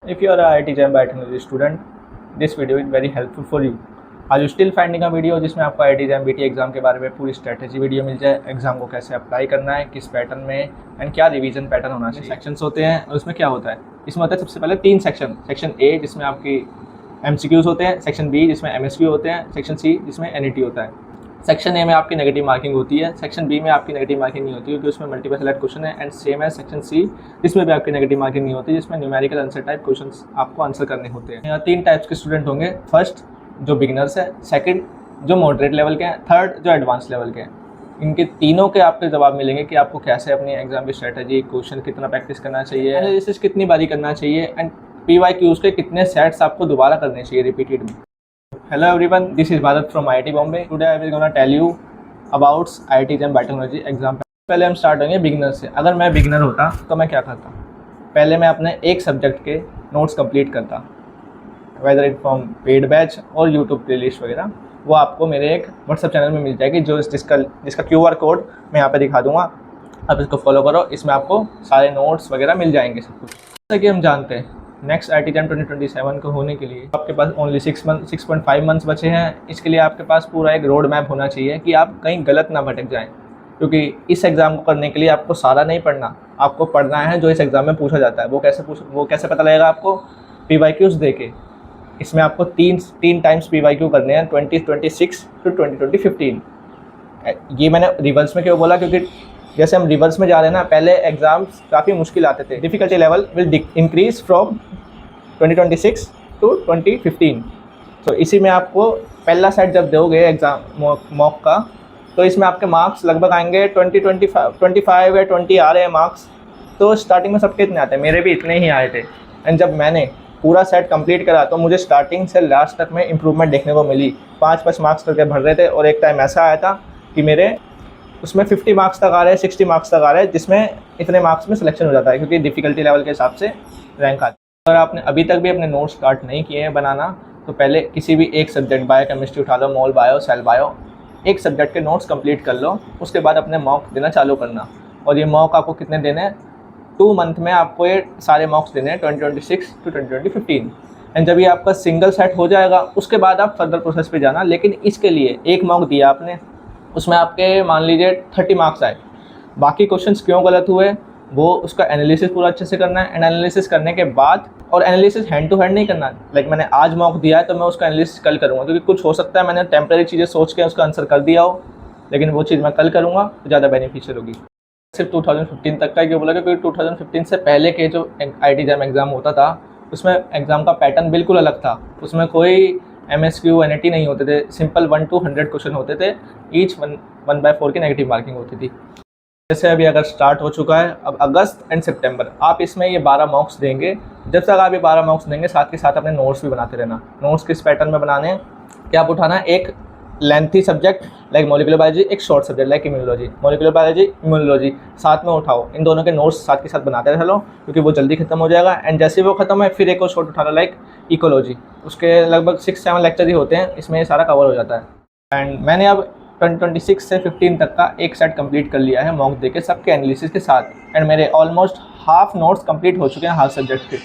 If you are a IIT JAM Biotechnology student, this video is very helpful for you. Are you still finding a video जिसमें आपको IIT JAM BT exam के बारे में पूरी strategy video मिल जाए, exam को कैसे apply करना है, किस पैटर्न में एंड क्या रिवीजन पैटर्न होना चाहिए। सेक्शंस होते हैं और उसमें क्या होता है, इसमें होता है सबसे पहले 3 सेक्शन ए जिसमें आपकी MCQs होते हैं, सेक्शन बी जिसमें MSQ होते हैं, सेक्शन सी जिसमें NET होता है। सेक्शन ए में आपकी नेगेटिव मार्किंग होती है, सेक्शन बी में आपकी नेगेटिव मार्किंग नहीं होती क्योंकि उसमें मल्टीपल सेलेक्ट क्वेश्चन है एंड सेम है सेक्शन सी जिसमें भी आपकी नेगेटिव मार्किंग नहीं होती, जिसमें न्यूमेरिकल आंसर टाइप क्वेश्चंस आपको आंसर करने होते हैं। यहाँ 3 टाइप्स के स्टूडेंट होंगे। फर्स्ट जो बिगिनर्स है, सेकंड जो मॉडरेट लेवल के हैं, थर्ड जो एडवांस लेवल के हैं। इनके तीनों के आपके जवाब मिलेंगे कि आपको कैसे अपनी एग्जाम की स्ट्रेटजी, क्वेश्चन कितना प्रैक्टिस करना चाहिए, एनालिसिस कितनी बारी करना चाहिए एंड PYQs के कितने सेट्स आपको दोबारा करने चाहिए रिपीटेड में। Hello everyone, this is Bharat from IIT Bombay. Today I will gonna tell you about IIT JAM biotechnology exam. पहले हम स्टार्ट होंगे बिगिनर से। अगर मैं बिगिनर होता तो मैं क्या करता? पहले मैं अपने एक सब्जेक्ट के नोट्स कंप्लीट करता, whether it from paid batch और यूट्यूब प्लेलिस्ट वगैरह। वो आपको मेरे एक व्हाट्सअप चैनल में मिल जाएगी जिसका QR कोड मैं यहाँ पे दिखा दूँगा। आप इसको फॉलो करो, इसमें आपको सारे नोट्स वगैरह मिल जाएंगे सब कुछ। जैसा कि हम जानते हैं नेक्स्ट IIT JAM 2027 को होने के लिए आपके पास ओनली 6.5 मंथ्स बचे हैं। इसके लिए आपके पास पूरा एक रोड मैप होना चाहिए कि आप कहीं गलत ना भटक जाएं, क्योंकि इस एग्ज़ाम को करने के लिए आपको सारा नहीं पढ़ना, आपको पढ़ना है जो इस एग्ज़ाम में पूछा जाता है। वो कैसे पता लगेगा आपको? PYQs देके। इसमें आपको तीन टाइम्स PYQ करने हैं, 2026 to 2015। ये मैंने रिवर्स में क्यों बोला? क्योंकि जैसे हम रिवर्स में जा रहे हैं ना, पहले एग्जाम्स काफ़ी मुश्किल आते थे। Difficulty level will increase from 2026 to 2015। तो इसी में आपको पहला सेट जब दोगे एग्ज़ाम मॉक का, तो इसमें आपके मार्क्स लगभग आएंगे 25 या 20 आ रहे हैं मार्क्स। तो स्टार्टिंग में सबके इतने आते हैं, मेरे भी इतने ही आए थे। एंड जब मैंने पूरा सेट कंप्लीट करा तो मुझे स्टार्टिंग से लास्ट तक में इम्प्रूवमेंट देखने को मिली। 5 मार्क्स करके भर रहे थे और एक टाइम ऐसा आया था कि मेरे उसमें 50 मार्क्स तक आ रहे हैं, 60 मार्क्स तक आ रहे हैं, जिसमें इतने मार्क्स में सिलेक्शन हो जाता है क्योंकि डिफ़िकल्टी लेवल के हिसाब से रैंक आता है। अगर आपने अभी तक भी अपने नोट्स स्टार्ट नहीं किए हैं बनाना, तो पहले किसी भी एक सब्जेक्ट, बायोकेमिस्ट्री उठा लो, मोल बायो, सेल बायो, एक सब्जेक्ट के नोट्स कंप्लीट कर लो। उसके बाद अपने मॉक देना चालू करना। और ये मॉक आपको कितने देने हैं? 2 मंथ में आपको ये सारे मॉक्स देने हैं, 2026 to 2015। एंड जब ये आपका सिंगल सेट हो जाएगा उसके बाद आप फर्दर प्रोसेस पे जाना। लेकिन इसके लिए एक मॉक दिया आपने, उसमें आपके मान लीजिए 30 मार्क्स आए, बाकी क्वेश्चंस क्यों गलत हुए वो उसका एनालिसिस पूरा अच्छे से करना है। एंड एनालिसिस करने के बाद, और एनालिसिस हैंड टू हैंड नहीं करना, लाइक मैंने आज मॉक दिया है तो मैं उसका एनालिसिस कल करूँगा, क्योंकि कुछ हो सकता है मैंने टेम्परेरी चीज़ें सोच के उसका आंसर कर दिया हो, लेकिन वो चीज़ मैं कल करूँगा तो ज़्यादा बेनिफिशियल होगी। सिर्फ 2015 तक का क्यों बोला? क्योंकि 2015 से पहले के जो IIT JAM एग्ज़ाम होता था उसमें एग्ज़ाम का पैटर्न बिल्कुल अलग था। उसमें कोई MSQ NET नहीं होते थे, सिंपल 1 to 100 क्वेश्चन होते थे, ईच 1/4 की नेगेटिव मार्किंग होती थी। जैसे अभी अगर स्टार्ट हो चुका है, अब अगस्त एंड सितंबर आप इसमें ये 12 मॉक्स देंगे। जब तक आप ये 12 मॉक्स देंगे, साथ के साथ अपने नोट्स भी बनाते रहना। नोट्स किस पैटर्न में बनाने हैं, क्या आप उठाना है? एक lengthy subject like molecular biology, एक short subject like immunology. Molecular biology, immunology साथ में उठाओ। इन दोनों के नोट्स साथ के साथ बनाते चलो, क्योंकि वो जल्दी खत्म हो जाएगा। एंड जैसे वो खत्म है फिर एक और शॉर्ट उठा लो लाइक इकोलॉजी। उसके लगभग 6-7 लेक्चर ही होते हैं, इसमें ये सारा कवर हो जाता है। एंड मैंने अब 2026 से 15 तक का एक सेट कंप्लीट कर लिया है मॉक देके सबके एनालिसिस के साथ। एंड मेरे ऑलमोस्ट हाफ नोट्स कंप्लीट हो चुके हैं हर सब्जेक्ट के।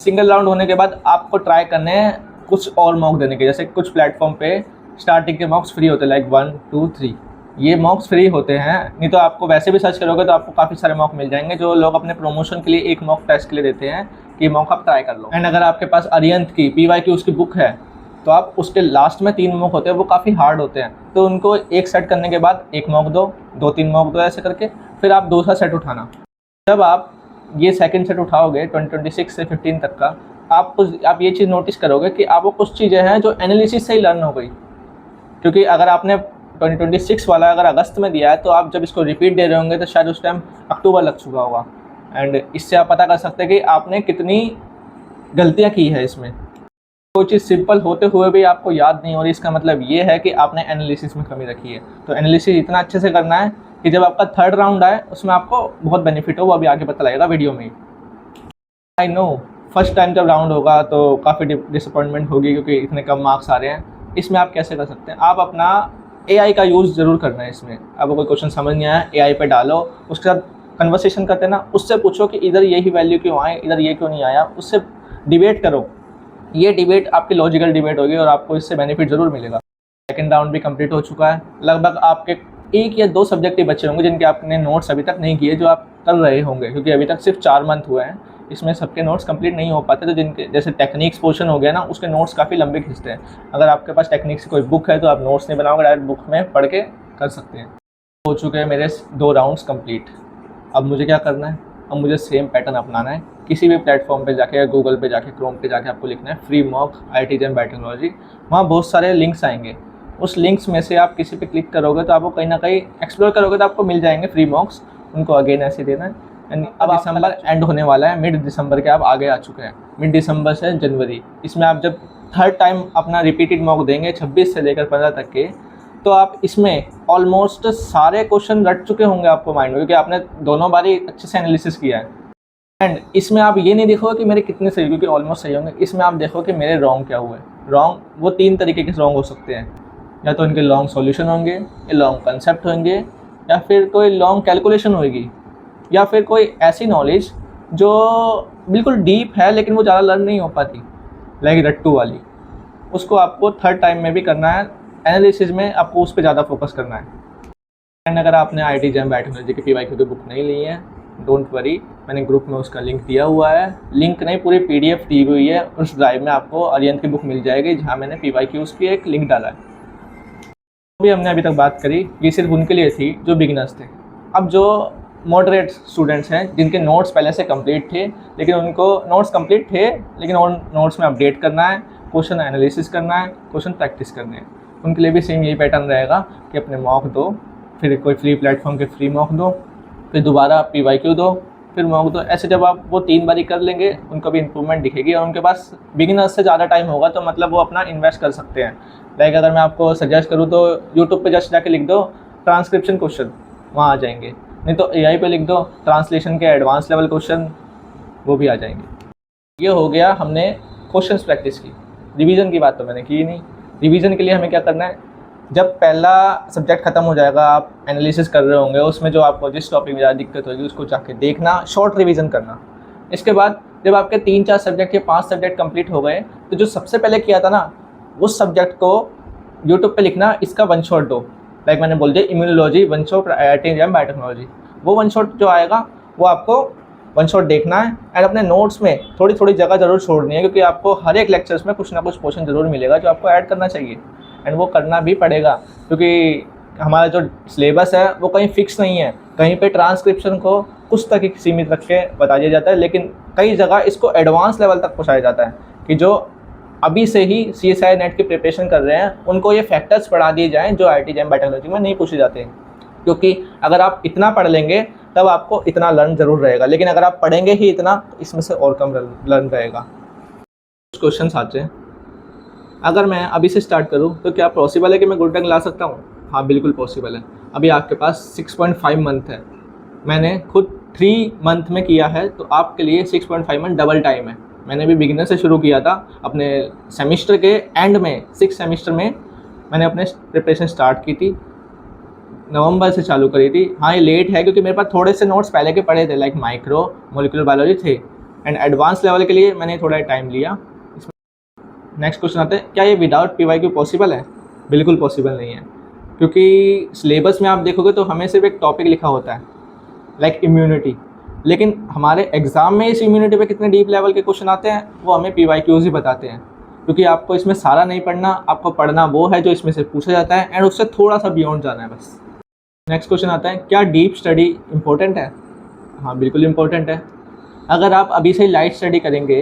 सिंगल राउंड होने के बाद आपको ट्राई करने हैं कुछ और मॉक देने के। जैसे कुछ प्लेटफॉर्म पे स्टार्टिंग के मॉक्स फ्री होते हैं, लाइक 1, 2, 3 ये मॉक्स फ्री होते हैं। नहीं तो आपको वैसे भी सर्च करोगे तो आपको काफ़ी सारे मॉक मिल जाएंगे, जो लोग अपने प्रमोशन के लिए एक मॉक टेस्ट के लिए देते हैं कि मॉक आप ट्राई कर लो। एंड अगर आपके पास अरिहंत की PYQ उसकी बुक है तो आप उसके लास्ट में 3 मॉक होते हैं, वो काफ़ी हार्ड होते हैं, तो उनको एक सेट करने के बाद एक मॉक दो, 2-3 मॉक दो, ऐसे करके फिर आप दूसरा सेट उठाना। जब आप ये सेकंड सेट उठाओगे 2026 से 15 तक का, आप ये चीज़ नोटिस करोगे कि आपको कुछ चीज़ें हैं जो एनालिसिस से ही लर्न हो गई। क्योंकि अगर आपने 2026 वाला अगर अगस्त में दिया है तो आप जब इसको रिपीट दे रहे होंगे तो शायद उस टाइम अक्टूबर लग चुका होगा। एंड इससे आप पता कर सकते हैं कि आपने कितनी गलतियां की है इसमें। कोई चीज़ सिंपल होते हुए भी आपको याद नहीं हो रही, इसका मतलब ये है कि आपने एनालिसिस में कमी रखी है। तो एनालिसिस इतना अच्छे से करना है कि जब आपका थर्ड राउंड आए उसमें आपको बहुत बेनिफिट हो, वो अभी आगे पता लगेगा वीडियो में। आई नो फर्स्ट टाइम जब राउंड होगा तो काफ़ी डिसअपॉइंटमेंट होगी क्योंकि इतने कम मार्क्स आ रहे हैं। इसमें आप कैसे कर सकते हैं? आप अपना AI का यूज़ ज़रूर करना है इसमें। आपको कोई क्वेश्चन समझ नहीं आया, AI पे डालो, उसके साथ कन्वर्सेशन करते ना, उससे पूछो कि इधर यही वैल्यू क्यों आए, इधर ये क्यों नहीं आया। उससे डिबेट करो। ये डिबेट आपकी लॉजिकल डिबेट होगी और आपको इससे बेनिफिट ज़रूर मिलेगा। सेकंड राउंड भी कंप्लीट हो चुका है। लगभग आपके 1 या 2 सब्जेक्ट ही बचे होंगे जिनके आपने नोट्स अभी तक नहीं किए, जो आप कर रहे होंगे, क्योंकि अभी तक सिर्फ 4 मंथ हुए हैं। इसमें सबके नोट्स कंप्लीट नहीं हो पाते, तो जिनके जैसे टेक्निक्स पोर्शन हो गया ना, उसके नोट्स काफ़ी लंबे खिंचते हैं। अगर आपके पास टेक्निक्स की कोई बुक है तो आप नोट्स नहीं बनाओगे, डायरेक्ट बुक में पढ़ के कर सकते हैं। हो चुके हैं मेरे 2 राउंड्स कंप्लीट। अब मुझे क्या करना है? अब मुझे सेम पैटर्न अपनाना है। किसी भी प्लेटफॉर्म पे जाके, गूगल पे जाके, क्रोम पे जाके आपको लिखना है free mock IIT JEM biotechnology. वहाँ बहुत सारे लिंक्स आएंगे। उस लिंक्स में से आप किसी पे क्लिक करोगे तो आपको कहीं ना कहीं एक्सप्लोर करोगे तो आपको मिल जाएंगे फ्री मॉक्स। उनको अगेन ऐसे देना है। एंड अब दिसंबर एंड होने वाला है, मिड दिसंबर के आप आगे आ चुके हैं। मिड दिसंबर से जनवरी, इसमें आप जब थर्ड टाइम अपना रिपीटेड मॉक देंगे 26 से लेकर 15 तक के, तो आप इसमें ऑलमोस्ट सारे क्वेश्चन रट चुके होंगे आपको माइंड में, क्योंकि आपने दोनों बारी अच्छे से एनालिसिस किया है। एंड इसमें आप ये नहीं देखोगे कि मेरे कितने सही, क्योंकि ऑलमोस्ट सही होंगे। इसमें आप देखो कि मेरे रॉन्ग क्या हुए। रॉन्ग वो 3 तरीके के रॉन्ग हो सकते हैं, या तो इनके लॉन्ग सॉल्यूशन होंगे, या लॉन्ग कंसेप्ट होंगे, या फिर कोई लॉन्ग कैलकुलेशन होगी, या फिर कोई ऐसी नॉलेज जो बिल्कुल डीप है लेकिन वो ज़्यादा लर्न नहीं हो पाती, लाइक रट्टू वाली। उसको आपको थर्ड टाइम में भी करना है। एनालिसिस में आपको उस पर ज़्यादा फोकस करना है। एंड अगर आपने IIT JEM बायोटेक्नोलॉजी की PYQ की बुक नहीं ली है, डोंट वरी, मैंने ग्रुप में उसका लिंक दिया हुआ है। लिंक नहीं, पूरी PDF दी हुई है। उस ड्राइव में आपको अरिहंत की बुक मिल जाएगी, जहाँ मैंने PYQs की एक लिंक डाला है। भी हमने अभी तक बात करी, ये सिर्फ उनके लिए थी जो बिगिनर्स थे। अब जो मॉडरेट स्टूडेंट्स हैं, जिनके नोट्स पहले से कंप्लीट थे, लेकिन उनको नोट्स कंप्लीट थे लेकिन उन नोट्स में अपडेट करना है, क्वेश्चन एनालिसिस करना है, क्वेश्चन प्रैक्टिस करने हैं, उनके लिए भी सेम यही पैटर्न रहेगा कि अपने मॉक दो, फिर कोई फ्री प्लेटफॉर्म के फ्री मॉक दो, फिर दोबारा PYQ दो, फिर मॉक दो। ऐसे जब आप वो 3 बारी कर लेंगे, उनको भी इंप्रूवमेंट दिखेगी और उनके पास बिगिनर्स से ज़्यादा टाइम होगा, तो मतलब वो अपना इन्वेस्ट कर सकते हैं। लाइक अगर मैं आपको सजेस्ट करूँ तो यूट्यूब पे जस्ट जाके लिख दो ट्रांसक्रिप्शन क्वेश्चन, वहाँ आ जाएंगे। नहीं तो AI पे लिख दो ट्रांसलेशन के एडवांस लेवल क्वेश्चन, वो भी आ जाएंगे। ये हो गया हमने क्वेश्चंस प्रैक्टिस की। रिवीजन की बात तो मैंने की ही नहीं। रिवीजन के लिए हमें क्या करना है? जब पहला सब्जेक्ट ख़त्म हो जाएगा, आप एनालिसिस कर रहे होंगे, उसमें जो आपको जिस टॉपिक में ज़्यादा दिक्कत होगी उसको जाके देखना, शॉर्ट रिवीजन करना। इसके बाद जब आपके 3-4 सब्जेक्ट या 5 सब्जेक्ट कंप्लीट हो गए, तो जो सबसे पहले किया था ना, उस सब्जेक्ट को यूट्यूब पे लिखना, इसका 1 शॉट दो। लाइक मैंने बोल दिया immunology 1 shot, IIT JEM biotechnology, वो 1 शॉट जो आएगा वो आपको 1 शॉट देखना है। एंड अपने नोट्स में थोड़ी थोड़ी जगह ज़रूर छोड़नी है, क्योंकि आपको हर एक लेक्चर्स में कुछ ना कुछ पोर्शन ज़रूर मिलेगा जो आपको ऐड करना चाहिए। एंड वो करना भी पड़ेगा, क्योंकि हमारा जो सिलेबस है वो कहीं फिक्स नहीं है। कहीं पे ट्रांसक्रिप्शन को कुछ तक ही सीमित रख के बता दिया जाता है, लेकिन कई जगह इसको एडवांस लेवल तक पहुँचाया जाता है कि जो अभी से ही CSI नेट की प्रिपरेशन कर रहे हैं उनको ये फैक्टर्स पढ़ा दिए जाएँ जो IIT JEM बायोटेक्नोलॉजी में नहीं पूछे जाते। क्योंकि अगर आप इतना पढ़ लेंगे तब आपको इतना लर्न ज़रूर रहेगा, लेकिन अगर आप पढ़ेंगे ही इतना तो इसमें से और कम लर्न रहेगा। कुछ क्वेश्चन आते हैं, अगर मैं अभी से स्टार्ट करूं तो क्या पॉसिबल है कि मैं गुड रैंक ला सकता हूं? हाँ, बिल्कुल पॉसिबल है। अभी आपके पास 6.5 मंथ है, मैंने खुद 3 मंथ में किया है, तो आपके लिए 6.5 मंथ डबल टाइम है। मैंने भी बिगिनर से शुरू किया था, अपने सेमिस्टर के एंड में 6 सेमिस्टर में मैंने अपने प्रिपरेशन स्टार्ट की थी, नवंबर से चालू करी थी। हाँ, ये लेट है क्योंकि मेरे पास थोड़े से नोट्स पहले के पढ़े थे, लाइक माइक्रो मोलिकुलर बायोलॉजी थे, एंड एडवांस लेवल के लिए मैंने थोड़ा टाइम लिया। नेक्स्ट क्वेश्चन आते हैं, क्या ये विदाउट PYQ पॉसिबल है? बिल्कुल पॉसिबल नहीं है, क्योंकि सिलेबस में आप देखोगे तो हमें सिर्फ एक टॉपिक लिखा होता है, लाइक इम्यूनिटी, लेकिन हमारे एग्ज़ाम में इस इम्यूनिटी पे कितने डीप लेवल के क्वेश्चन आते हैं वो हमें PYQs ही बताते हैं। क्योंकि आपको इसमें सारा नहीं पढ़ना, आपको पढ़ना वो है जो इसमें से पूछा जाता है, एंड उससे थोड़ा सा बियॉन्ड जाना है बस। नेक्स्ट क्वेश्चन आता है, क्या डीप स्टडी इम्पोर्टेंट है? हाँ, बिल्कुल इम्पोर्टेंट है। अगर आप अभी से लाइट स्टडी करेंगे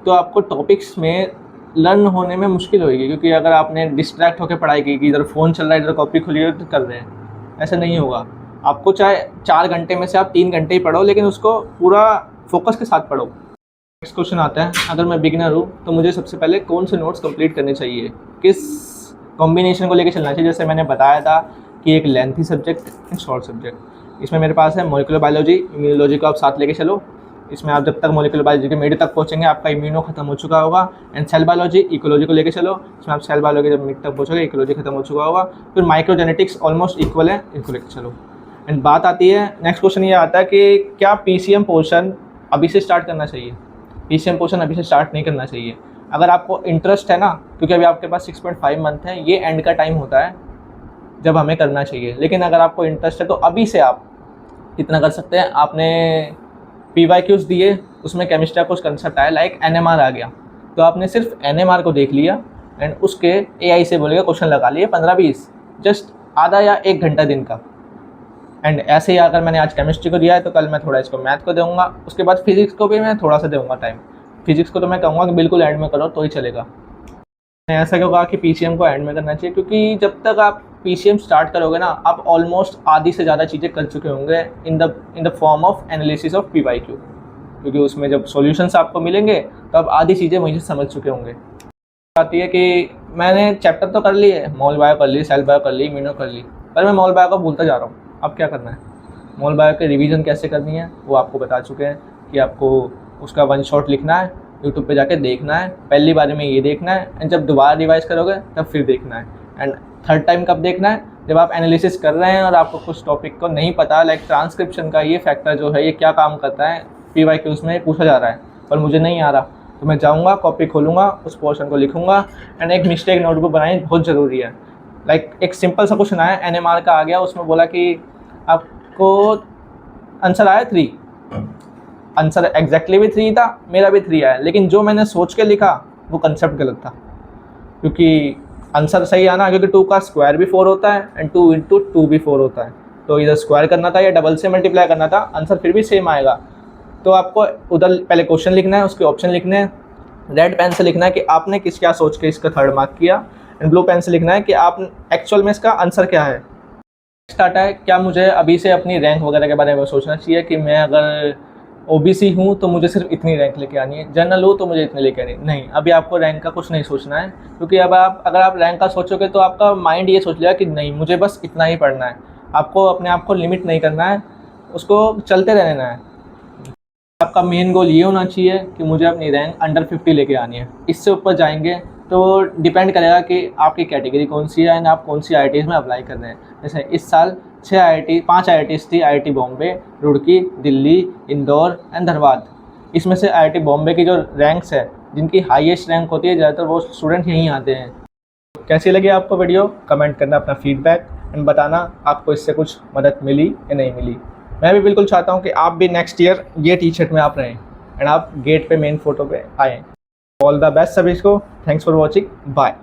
तो आपको टॉपिक्स में लर्न होने में मुश्किल होगी, क्योंकि अगर आपने डिस्ट्रैक्ट होकर पढ़ाई की कि इधर फ़ोन चल रहा है, इधर कॉपी खुली है तो कर रहे हैं, ऐसा नहीं होगा। आपको चाहे 4 घंटे में से आप 3 घंटे ही पढ़ो, लेकिन उसको पूरा फोकस के साथ पढ़ो। नेक्स्ट क्वेश्चन आता है, अगर मैं बिगिनर हूँ तो मुझे सबसे पहले कौन से नोट्स कंप्लीट करने चाहिए, किस कॉम्बिनेशन को लेकर चलना चाहिए? जैसे मैंने बताया था कि एक lengthy subject and short subject. इसमें मेरे पास है मोलिकुलर बायोलॉजी, इम्यूनोलॉजी को आप साथ लेके चलो। इसमें आप जब तक मोलिकुलर बायोलॉजी के मिड तक पहुँचेंगे आपका इम्यूनो खत्म हो चुका होगा। एंड सेल बायोलॉजी, इकोलॉजी को लेके चलो। इसमें आप सेल बायोलॉजी जब मिड तक पहुँचोगे इकोलॉजी खत्म हो चुका होगा। फिर माइक्रोजेनेटिक्स ऑलमोस्ट इक्वल है, इनको लेके चलो। एंड बात आती है, नेक्स्ट क्वेश्चन ये आता है कि क्या PCM पोर्शन अभी से स्टार्ट करना चाहिए? पीसीएम पोर्शन अभी से स्टार्ट नहीं करना चाहिए। अगर आपको इंटरेस्ट है ना, क्योंकि अभी आपके पास 6.5 मंथ है, ये एंड का टाइम होता है जब हमें करना चाहिए। लेकिन अगर आपको इंटरेस्ट है तो अभी से आप कितना कर सकते हैं। आपने PYQs दिए, उसमें केमिस्ट्री का कुछ कंसेप्ट आया लाइक NMR आ गया, तो आपने सिर्फ NMR को देख लिया एंड उसके AI से बोलेगा क्वेश्चन लगा लिए 15-20, जस्ट आधा या 1 घंटा दिन का। एंड ऐसे ही अगर मैंने आज केमिस्ट्री को दिया है तो कल मैं थोड़ा इसको मैथ को दूंगा, उसके बाद फिजिक्स को भी मैं थोड़ा सा दूंगा टाइम। फिजिक्स को तो मैं कहूँगा कि बिल्कुल एंड में करो तो ही चलेगा। मैंने ऐसा क्यों कहा कि PCM को एंड में करना चाहिए, क्योंकि जब तक आप PCM स्टार्ट करोगे ना, आप ऑलमोस्ट आधी से ज़्यादा चीज़ें कर चुके होंगे in the form of analysis of PYQ, क्योंकि उसमें जब सॉल्यूशंस आपको मिलेंगे तो आप आधी चीज़ें वहीं से समझ चुके होंगे। आती है कि मैंने चैप्टर तो कर लिए, मॉल बायो कर ली, सेल बायो कर ली, इम्यूनो कर ली, पर मैं मॉल बायो को भूलता जा रहा हूँ। अब क्या करना है, मॉल बायो के रिवीजन कैसे करनी है वो आपको बता चुके हैं कि आपको उसका 1 शॉट लिखना है, यूट्यूब पे जाके देखना है, पहली बार में ये देखना है एंड जब दोबारा रिवाइज करोगे तब फिर देखना है। एंड थर्ड टाइम कब देखना है, जब आप एनालिसिस कर रहे हैं और आपको कुछ टॉपिक को नहीं पता, लाइक ट्रांसक्रिप्शन का ये फैक्टर जो है ये क्या काम करता है, PYQs में पूछा जा रहा है पर मुझे नहीं आ रहा, तो मैं जाऊँगा, कॉपी खोलूँगा, उस पोर्शन को लिखूँगा एंड एक मिस्टेक नोटबुक बनानी बहुत ज़रूरी है। लाइक एक सिंपल सा क्वेश्चन आया, NMR का आ गया, उसमें बोला कि आपको आंसर आया 3, आंसर एग्जैक्टली भी 3 था, मेरा भी 3 आया, लेकिन जो मैंने सोच के लिखा वो कंसेप्ट गलत था, क्योंकि आंसर सही आना, क्योंकि 2 का स्क्वायर भी 4 होता है एंड 2 × 2 भी 4 होता है, तो इधर स्क्वायर करना था या डबल से मल्टीप्लाई करना था, आंसर फिर भी सेम आएगा। तो आपको उधर पहले क्वेश्चन लिखना है, उसके ऑप्शन लिखने हैं, रेड पेन से लिखना है कि आपने किस क्या सोच के इसका 3rd मार्क किया, एंड ब्लू पेन से लिखना है कि आप एक्चुअल में इसका आंसर क्या है। नेक्स्ट आता है, क्या मुझे अभी से अपनी रैंक वगैरह के बारे में सोचना चाहिए कि मैं अगर OBC हूँ तो मुझे सिर्फ इतनी रैंक लेके आनी है, जनरल हूँ तो मुझे इतनी लेके आनी है। नहीं, अभी आपको रैंक का कुछ नहीं सोचना है, क्योंकि अब अगर आप रैंक का सोचोगे तो आपका माइंड ये सोच लेगा कि नहीं मुझे बस इतना ही पढ़ना है। आपको अपने आप को लिमिट नहीं करना है, उसको चलते रहना है। आपका मेन गोल ये होना चाहिए कि मुझे अपनी रैंक अंडर 50 लेके आनी है। इससे ऊपर जाएंगे तो डिपेंड करेगा कि आपकी कैटेगरी कौन सी है एंड आप कौन सी IITs में अप्लाई कर रहे हैं। जैसे इस साल 5 IITs थी, IIT बॉम्बे, रुड़की, दिल्ली, इंदौर एंड धनबाद। इसमें से IIT बॉम्बे की जो रैंक्स है, जिनकी हाईएस्ट रैंक होती है, ज़्यादातर वो स्टूडेंट यहीं आते हैं। कैसी लगी आपको वीडियो, कमेंट करना अपना फीडबैक एंड बताना आपको इससे कुछ मदद मिली या नहीं मिली। मैं भी बिल्कुल चाहता हूँ कि आप भी नेक्स्ट ईयर ये T-शर्ट में आप रहें एंड आप गेट पे मेन फोटो पे आएँ। ऑल द बेस्ट सभी को, थैंक्स फॉर वॉचिंग, बाय।